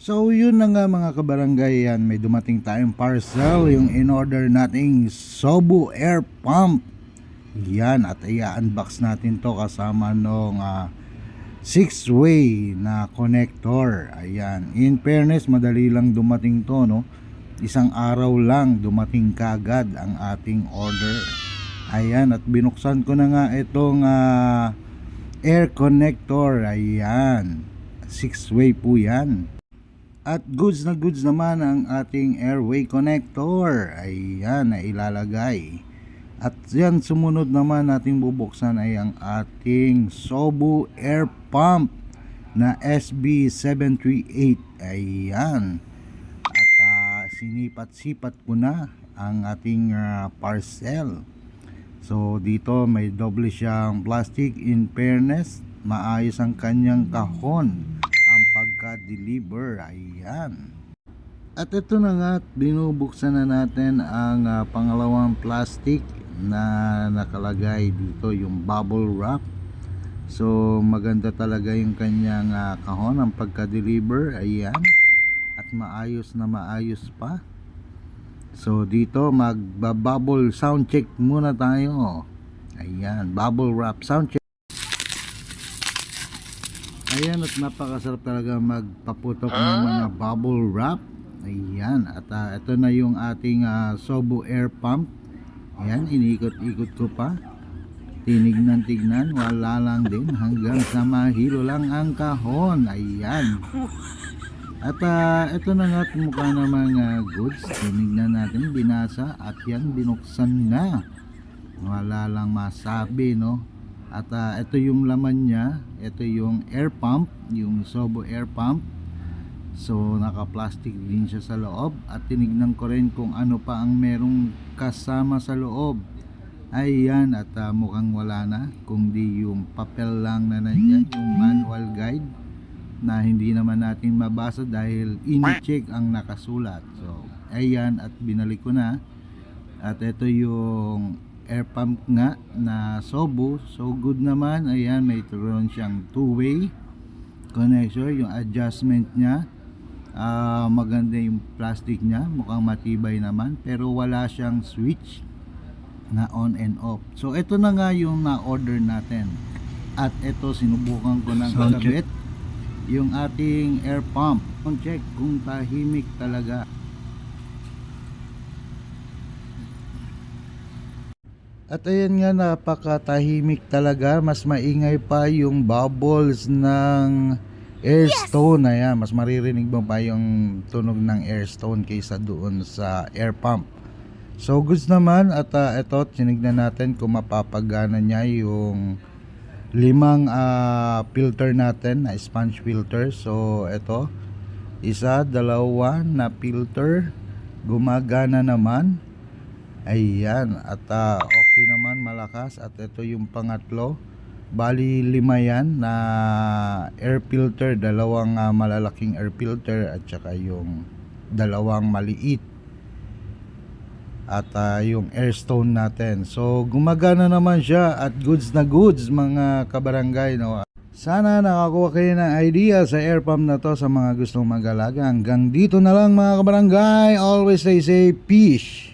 So yun na nga mga kabarangay, yan may dumating tayong parcel, yung in-order nating Sobu Air Pump. Yan, at i-unbox natin to kasama nung 6-way na connector. Ayan, in fairness madali lang dumating to, no? Isang araw lang dumating kagad ang ating order. Ayan, at binuksan ko na nga itong air connector. Ayan, 6-way po yan. At goods na goods naman ang ating airway connector. Ayan, na ilalagay. At yan, sumunod naman nating bubuksan ay ang ating Sobu Air Pump na SB738. Ayan. At sinipat-sipat ko na ang ating parcel. So dito may doble siyang plastic. In fairness, maayos ang kanyang kahon ang pagka-deliver. Ayan. At ito na nga, binubuksan na natin ang pangalawang plastic na nakalagay dito, yung bubble wrap. So maganda talaga yung kanyang kahon ang pagka-deliver. Ayan. At maayos na maayos pa. So dito magba-bubble sound check muna tayo. Ayan, bubble wrap sound check. Ayan, at napakasarap talaga magpaputok ng mga bubble wrap. Ayan, at ito na yung ating Sobu Air Pump. Ayan, iniikot-ikot ko pa. Tinignan-tignan, wala lang din. Hanggang sa mahilo lang ang kahon. Ayan. At ito na nga, mukha namang goods. Tinignan natin, binasa at yan, binuksan na. Wala lang masabi, no? At ito yung laman niya. Ito yung air pump, yung Sobu Air Pump. So naka-plastic din siya sa loob. At tinignan ko rin kung ano pa ang merong kasama sa loob. Ayan, at mukhang wala na, kundi yung papel lang na nandyan, yung manual guide na hindi naman natin mabasa dahil in-check ang nakasulat. So ayan, at binalik ko na. At ito yung air pump nga na Sobu. So good naman. Ayan, may turon siyang 2-way connection. Yung adjustment niya, maganda yung plastic niya, mukhang matibay naman, pero wala siyang switch na on and off. So ito na nga yung na-order natin. At ito, sinubukan ko ng kakabit yung ating air pump. Check kung tahimik talaga. At ayan nga, napakatahimik talaga. Mas maingay pa yung bubbles ng airstone. Ayan, mas maririnig mo pa yung tunog ng airstone kaysa doon sa air pump. So goods naman. At ito, tinignan natin kung mapapagana niya yung 5 filter natin na sponge filter. So ito, 1, 2 na filter, gumagana naman. Ayan, at okay naman, malakas. At ito yung pangatlo, bali 5 yan na air filter, 2 malalaking air filter at saka yung 2 maliit. At yung airstone natin, so gumagana naman siya at goods na goods mga kabarangay, no? Sana nakakuha kayo ng idea sa air pump na to sa mga gustong mag-alaga. Hanggang dito na lang mga kabarangay. Always stay safe. Peace.